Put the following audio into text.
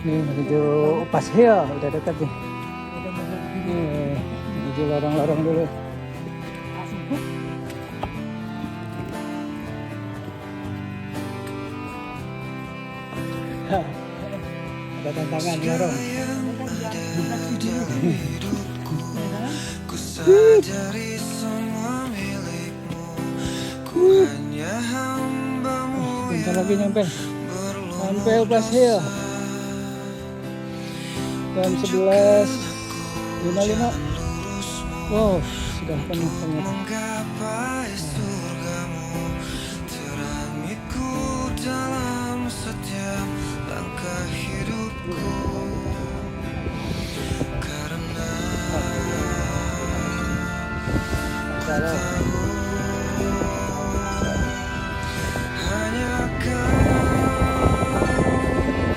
Nih menuju Pasir, udah dekat nih. Nih, menuju lorong-lorong dulu. Ada tantangan di lorong. Ku sadari semua milikmu. Ku hanya hambamu Bentar yang lagi nyampe. Sampai Pasir. Jam 11.55. Wow, sudah penuh ternyata. menggapai surgamu. Terangiku dalam setiap langkah hidupku. Karena Ada